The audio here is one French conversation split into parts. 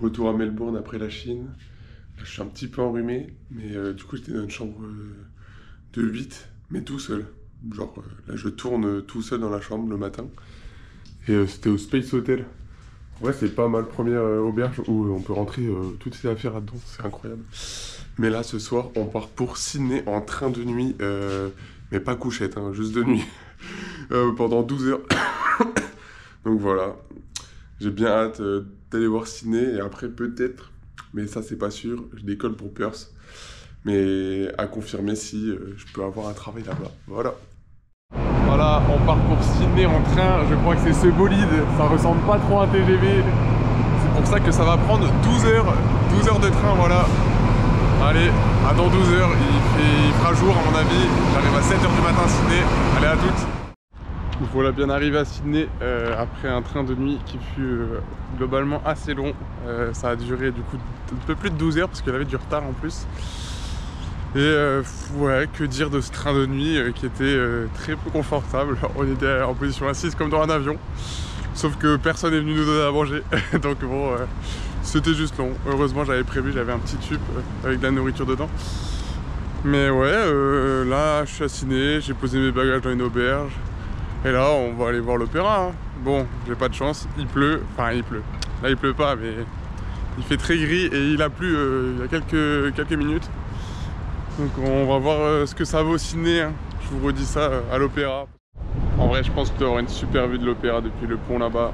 Retour à Melbourne après la Chine. Là, je suis un petit peu enrhumé, mais du coup, j'étais dans une chambre de 8, mais tout seul. Genre, là, je tourne tout seul dans la chambre le matin. Et c'était au Space Hotel. Ouais, c'est pas mal, première auberge où on peut rentrer toutes ses affaires là-dedans, c'est incroyable. Mais là, ce soir, on part pour Sydney en train de nuit, mais pas couchette, hein, juste de nuit, pendant 12 heures. Donc voilà, j'ai bien hâte d'aller voir Sydney et après peut-être, mais ça c'est pas sûr, je décolle pour Perth. Mais à confirmer si je peux avoir un travail là-bas, voilà. Voilà, on part pour Sydney en train, je crois que c'est ce bolide, ça ressemble pas trop à un TGV. C'est pour ça que ça va prendre 12 heures de train, voilà. Allez, à dans 12 heures, il fera jour à mon avis, j'arrive à 7 heures du matin à Sydney, allez à toutes. Voilà, bien arrivé à Sydney après un train de nuit qui fut globalement assez long. Ça a duré du coup un peu plus de 12 heures parce qu'il avait du retard en plus. Et ouais, que dire de ce train de nuit qui était très peu confortable. On était en position assise comme dans un avion. Sauf que personne n'est venu nous donner à manger. Donc bon, c'était juste long. Heureusement j'avais un petit tube avec de la nourriture dedans. Mais ouais, là je suis à Sydney, j'ai posé mes bagages dans une auberge. Et là on va aller voir l'opéra. Hein. Bon, j'ai pas de chance, il pleut. Enfin il pleut. Là il pleut pas mais il fait très gris et il a plu il y a quelques minutes. Donc on va voir ce que ça vaut Sydney, hein. Je vous redis ça à l'opéra. En vrai je pense que tu vas avoir une super vue de l'opéra depuis le pont là-bas.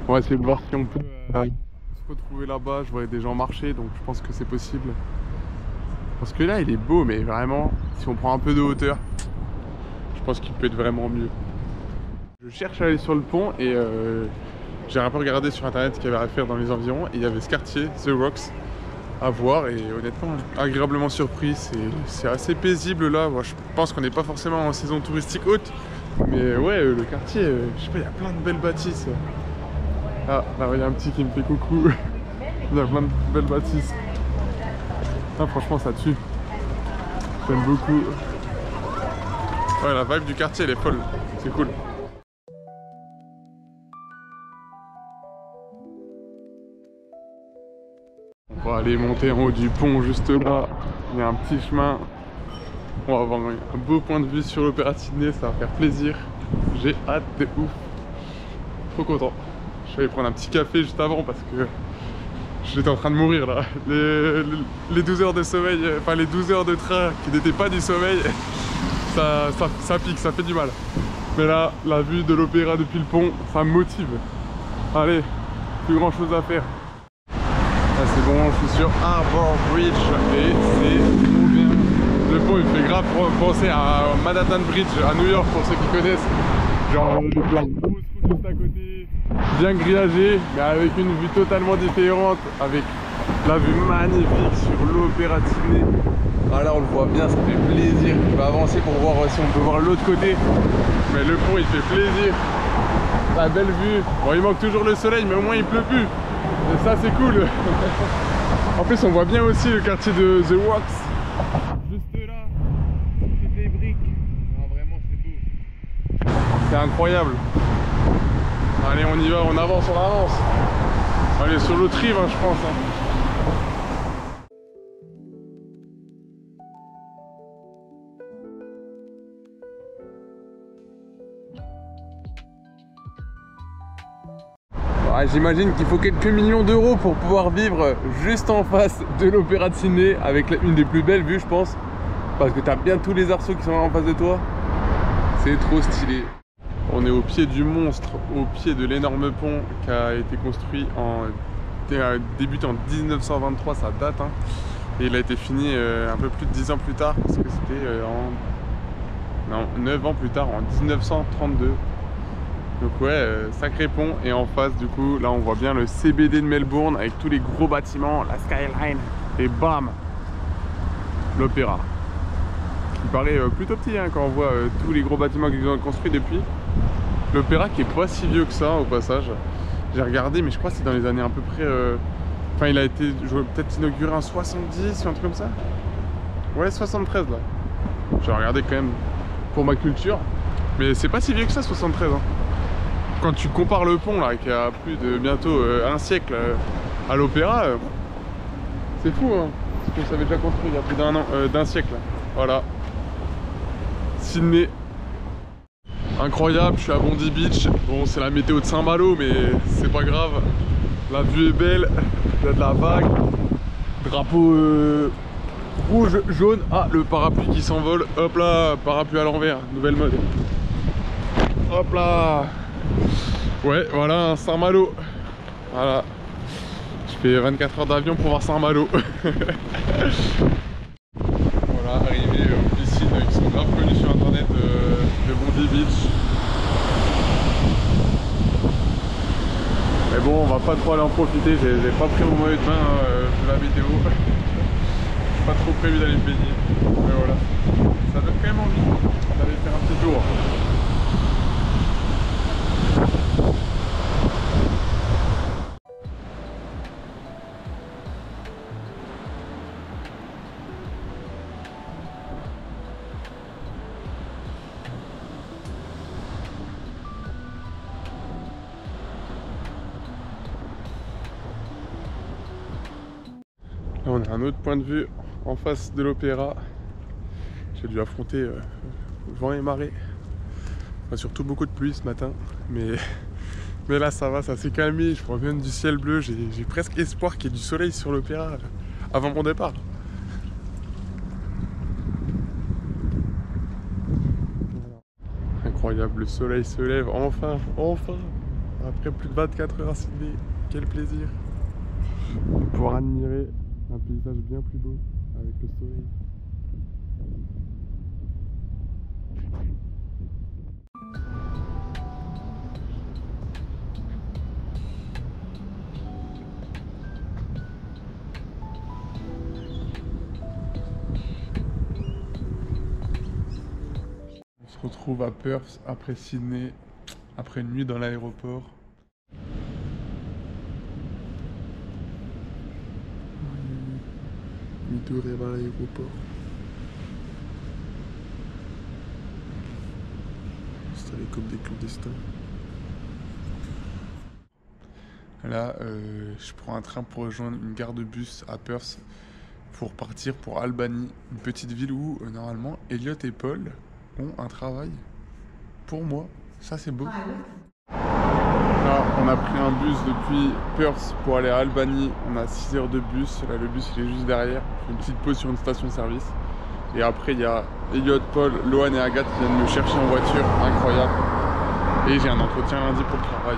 On va essayer de voir si on peut se retrouver là-bas. Je voyais des gens marcher donc je pense que c'est possible. Parce que là il est beau mais vraiment si on prend un peu de hauteur, je pense qu'il peut être vraiment mieux. Je cherche à aller sur le pont et j'ai un peu regardé sur internet ce qu'il y avait à faire dans les environs et il y avait ce quartier, The Rocks, à voir et honnêtement agréablement surpris, c'est assez paisible là. Moi, je pense qu'on n'est pas forcément en saison touristique haute, mais ouais le quartier, je sais pas, il y a plein de belles bâtisses. Ah là il y a un petit qui me fait coucou. Il y a plein de belles bâtisses. Ah, franchement ça tue, j'aime beaucoup. Ouais, la vibe du quartier elle est folle, c'est cool. On va aller monter en haut du pont juste là, il y a un petit chemin. On va avoir un beau point de vue sur l'opéra de Sydney, ça va faire plaisir. J'ai hâte de ouf. Trop content. Je suis allé prendre un petit café juste avant parce que j'étais en train de mourir là. Les 12 heures de sommeil, enfin les 12 heures de train qui n'étaient pas du sommeil, ça pique, ça fait du mal. Mais là, la vue de l'opéra depuis le pont, ça me motive. Allez, plus grand chose à faire. Là c'est bon, je suis sur Harbour Bridge et c'est trop bien. Le pont il fait grave penser à Manhattan Bridge à New York pour ceux qui connaissent. Genre des grosses routes juste à côté, bien grillagées, mais avec une vue totalement différente, avec la vue magnifique sur l'opéra de Sydney. Ah là on le voit bien, ça fait plaisir. Je vais avancer pour voir si on peut voir l'autre côté. Mais le pont il fait plaisir. La belle vue. Bon il manque toujours le soleil mais au moins il pleut plus. Et ça c'est cool. En plus on voit bien aussi le quartier de The Rocks. Juste là, toutes les briques. Non vraiment c'est beau. C'est incroyable. Allez on y va, on avance. Allez sur l'autre rive hein, je pense. Hein. J'imagine qu'il faut quelques millions d'euros pour pouvoir vivre juste en face de l'opéra de Sydney avec une des plus belles vues je pense. Parce que tu as bien tous les arceaux qui sont là en face de toi. C'est trop stylé. On est au pied du monstre, au pied de l'énorme pont qui a été construit débuté en 1923, ça date. Hein. Et il a été fini un peu plus de 10 ans plus tard parce que c'était 9 ans plus tard, en 1932. Donc ouais, sacré pont et en face du coup, là on voit bien le CBD de Melbourne avec tous les gros bâtiments, la skyline et bam, l'opéra. Il paraît plutôt petit hein, quand on voit tous les gros bâtiments qu'ils ont construits depuis. L'opéra qui est pas si vieux que ça au passage. J'ai regardé mais je crois que c'est dans les années à peu près... Enfin il a été peut-être inauguré en 70 ou un truc comme ça. Ouais 73 là. J'ai regardé quand même pour ma culture. Mais c'est pas si vieux que ça 73 hein. Quand tu compares le pont là qui a plus de bientôt un siècle à l'Opéra, c'est fou, hein. Ce qu'on s'avait déjà construit il y a plus d'un an, d'un siècle. Voilà. Sydney. Incroyable, je suis à Bondi Beach. Bon, c'est la météo de Saint-Malo, mais c'est pas grave. La vue est belle, il y a de la vague. Drapeau rouge, jaune. Ah, le parapluie qui s'envole. Hop là, parapluie à l'envers, nouvelle mode. Hop là. Ouais, voilà, Saint-Malo. Voilà. Je fais 24 heures d'avion pour voir Saint-Malo. Voilà, arrivé aux piscines qui sont grave connues sur internet de Bondi Beach. Mais bon, on va pas trop aller en profiter, j'ai pas pris mon maillot de bain de la météo. J'ai pas trop prévu d'aller me baigner. Mais voilà, ça donne quand même envie d'aller faire un petit tour. Là on a un autre point de vue en face de l'Opéra. J'ai dû affronter vent et marée. Enfin, surtout beaucoup de pluie ce matin. Mais là ça va, ça s'est calmé. Je reviens du ciel bleu. J'ai presque espoir qu'il y ait du soleil sur l'Opéra avant mon départ. Incroyable, le soleil se lève enfin, enfin. Après plus de 24 heures à Sydney. Quel plaisir de pouvoir admirer un paysage bien plus beau avec le soleil. On se retrouve à Perth après Sydney, après une nuit dans l'aéroport. De rêve à l'aéroport. Installés comme des clandestins. Là, je prends un train pour rejoindre une gare de bus à Perth pour partir pour Albany, une petite ville où normalement Elliot et Paul ont un travail pour moi. Ça c'est beau. Là, on a pris un bus depuis Perth pour aller à Albany. On a 6 heures de bus. Là, le bus il est juste derrière. On fait une petite pause sur une station-service. Et après, il y a Elliot, Paul, Lohan et Agathe qui viennent me chercher en voiture. Incroyable. Et j'ai un entretien lundi pour le travail.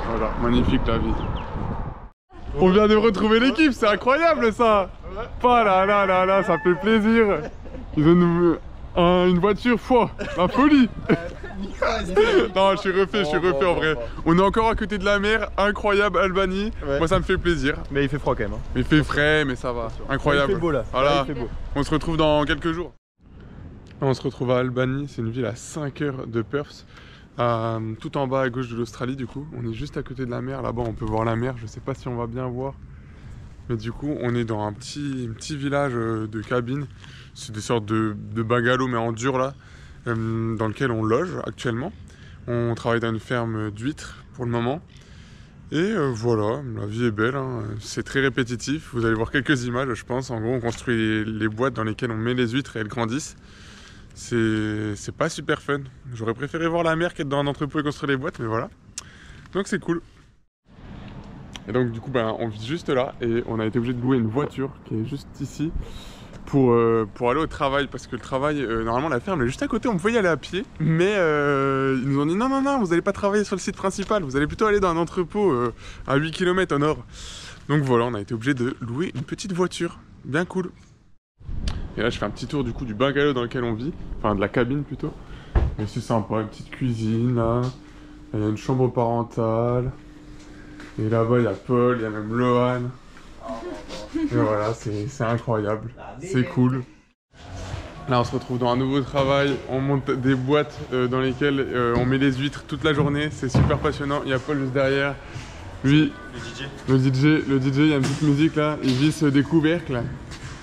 Voilà, magnifique la vie. On vient de retrouver l'équipe, c'est incroyable ça. Pas là, là, là, là, ça fait plaisir. Ils ont une voiture, foi, la folie. Non, je suis refait en vrai. On est encore à côté de la mer, incroyable Albany. Ouais. Moi ça me fait plaisir. Mais il fait froid quand même. Hein. Il fait frais, mais ça va. Incroyable. Il fait beau là. Voilà. Il fait beau. On se retrouve dans quelques jours. On se retrouve à Albany, c'est une ville à 5 heures de Perth. Tout en bas à gauche de l'Australie du coup. On est juste à côté de la mer. Là-bas on peut voir la mer. Je sais pas si on va bien voir. Mais du coup on est dans un petit village de cabines. C'est des sortes de bungalows mais en dur là. Dans lequel on loge actuellement. On travaille dans une ferme d'huîtres pour le moment. Et voilà, la vie est belle, hein. C'est très répétitif. Vous allez voir quelques images, je pense. En gros, on construit les boîtes dans lesquelles on met les huîtres et elles grandissent. C'est pas super fun. J'aurais préféré voir la mer qu'être dans un entrepôt et construire les boîtes, mais voilà. Donc c'est cool. Et donc du coup, on vit juste là et on a été obligé de louer une voiture qui est juste ici. Pour aller au travail, parce que le travail, normalement la ferme est juste à côté, on pouvait y aller à pied, mais ils nous ont dit non, vous n'allez pas travailler sur le site principal, vous allez plutôt aller dans un entrepôt à 8 km au nord. Donc voilà, on a été obligé de louer une petite voiture, bien cool. Et là je fais un petit tour du coup du bungalow dans lequel on vit, enfin de la cabine plutôt. Et c'est sympa, une petite cuisine là, il y a une chambre parentale, et là-bas il y a Paul, il y a même Lohan. Et voilà, c'est incroyable, c'est cool. Là on se retrouve dans un nouveau travail, on monte des boîtes dans lesquelles on met les huîtres toute la journée, c'est super passionnant. Il y a Paul juste derrière, lui, le DJ, il y a une petite musique là, il visse des couvercles.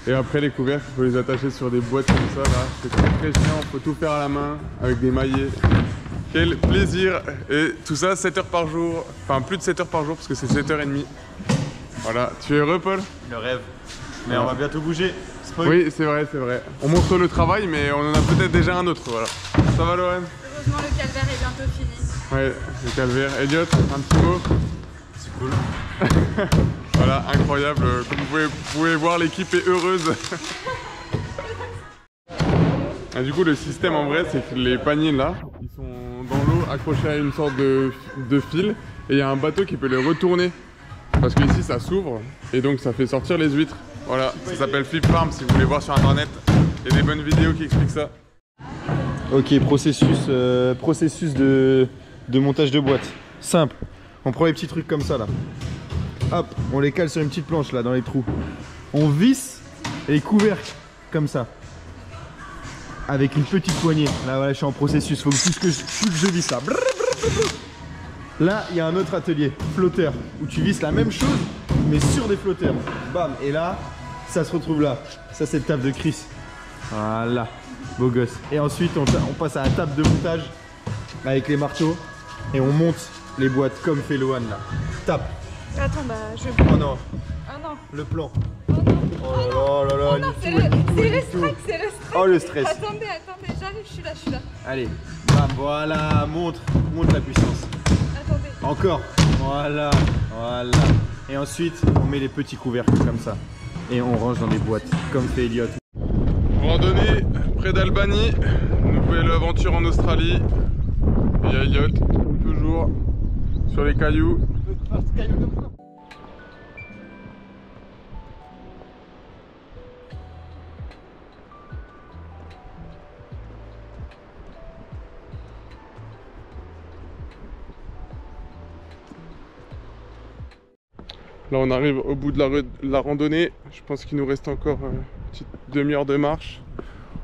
Et après les couvercles, il faut les attacher sur des boîtes comme ça là, c'est très chiant, il faut tout faire à la main avec des maillets. Quel plaisir! Et tout ça 7 heures par jour, enfin plus de 7 heures par jour parce que c'est 7h30. Voilà, tu es heureux Paul? Le rêve. Mais on va bientôt bouger. Spoil. Oui, c'est vrai, c'est vrai. On montre le travail, mais on en a peut-être déjà un autre, voilà. Ça va Lorraine? Heureusement, le calvaire est bientôt fini. Ouais, le calvaire. Elliot, un petit mot? C'est cool. Voilà, incroyable. Comme vous pouvez voir, l'équipe est heureuse. Et du coup, le système en vrai, c'est que les paniers là, ils sont dans l'eau accrochés à une sorte de fil. Et il y a un bateau qui peut les retourner. Parce que ici, ça s'ouvre. Et donc, ça fait sortir les huîtres. Voilà, ça s'appelle Flip Farm si vous voulez voir sur internet. Il y a des bonnes vidéos qui expliquent ça. Ok, processus de montage de boîte. Simple. On prend les petits trucs comme ça là. Hop, on les cale sur une petite planche là dans les trous. On visse les couvercles comme ça. Avec une petite poignée. Là voilà, je suis en processus. Faut que plus que je visse là. Là, il y a un autre atelier, flotteur, où tu visses la même chose, mais sur des flotteurs. Bam, et là, ça se retrouve là. Ça, c'est le taf de Chris. Voilà, beau gosse. Et ensuite, on passe à la table de montage avec les marteaux et on monte les boîtes comme fait Lohan là. Tape. Attends, bah je... Oh non. Ah non. Le plan. Oh non. Oh là là, Oh non, c'est le stress, c'est le stress. Oh le stress. Attendez, j'arrive, je suis là. Allez, bam, voilà, montre la puissance. Attendez. Encore. Voilà. Et ensuite, on met les petits couvercles comme ça. Et on range dans des boîtes, comme fait Elliot. Randonnée près d'Albany, nouvelle aventure en Australie. Il y a Elliot, comme toujours, sur les cailloux. Là on arrive au bout de la randonnée. Je pense qu'il nous reste encore une petite demi-heure de marche.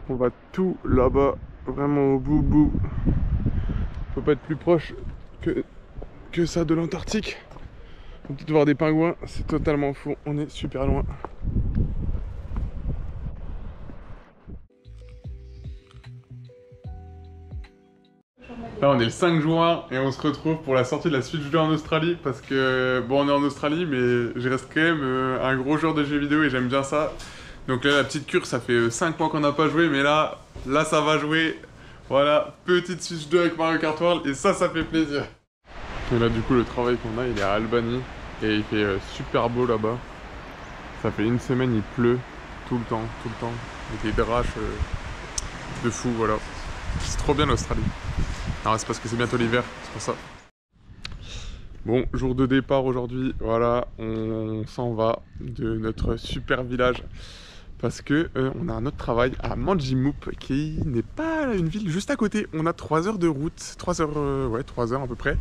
On va tout là-bas, vraiment au bout. On peut pas être plus proche que ça de l'Antarctique. On peut peut-être voir des pingouins, c'est totalement fou, on est super loin. Là on est le 5 juin et on se retrouve pour la sortie de la Switch 2 en Australie parce que bon on est en Australie mais je reste quand même un gros joueur de jeux vidéo et j'aime bien ça. Donc là la petite cure ça fait 5 mois qu'on n'a pas joué mais là ça va jouer. Voilà, petite Switch 2 avec Mario Kart World et ça fait plaisir. Et là du coup le travail qu'on a il est à Albany et il fait super beau là-bas. Ça fait une semaine il pleut tout le temps avec des draches de fou voilà. C'est trop bien l'Australie. Alors c'est parce que c'est bientôt l'hiver, c'est pour ça. Bon, jour de départ aujourd'hui, voilà, on s'en va de notre super village. Parce que on a un autre travail à Manjimup qui n'est pas une ville juste à côté. On a 3 heures de route, 3 heures à peu près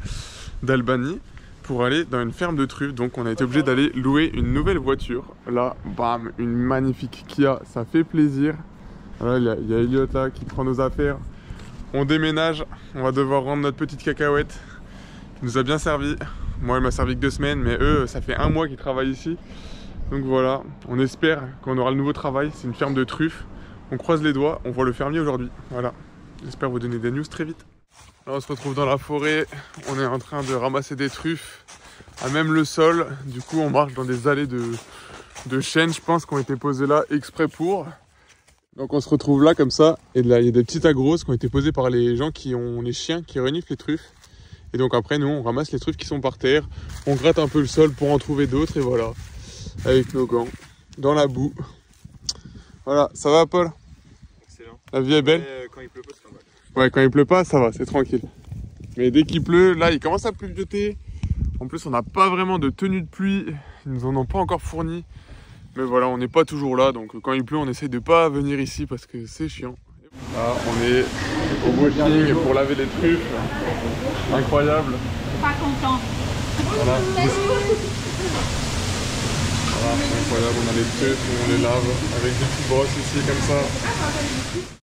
d'Albany pour aller dans une ferme de truffes. Donc on a été obligé d'aller louer une nouvelle voiture. Là, bam, une magnifique Kia, ça fait plaisir. Voilà, il y a Elliot là qui prend nos affaires. On déménage, on va devoir rendre notre petite cacahuète. Il nous a bien servi. Moi, il m'a servi que 2 semaines, mais eux, ça fait 1 mois qu'ils travaillent ici. Donc voilà, on espère qu'on aura le nouveau travail. C'est une ferme de truffes. On croise les doigts, on voit le fermier aujourd'hui. Voilà, j'espère vous donner des news très vite. Là, on se retrouve dans la forêt. On est en train de ramasser des truffes à même le sol. Du coup, on marche dans des allées de chênes, je pense, qui ont été posées là exprès pour. Donc on se retrouve là comme ça, et là il y a des petites agros qui ont été posées par les gens qui ont les chiens qui reniflent les truffes. Et donc après nous on ramasse les truffes qui sont par terre, on gratte un peu le sol pour en trouver d'autres et voilà. Avec nos gants, dans la boue. Voilà, ça va Paul? Excellent. La vie est belle? Quand il pleut pas, c'est pas mal. Ouais, quand il pleut pas, ça va, c'est tranquille. Mais dès qu'il pleut, là il commence à pluvioter. En plus on n'a pas vraiment de tenue de pluie, ils nous en ont pas encore fourni. Mais voilà, on n'est pas toujours là, donc quand il pleut, on essaye de pas venir ici parce que c'est chiant. Là, on est au washing pour laver les truffes. Incroyable. Pas content. Voilà. Voilà, c'est incroyable, on a les truffes, on les lave avec des petites brosses ici comme ça.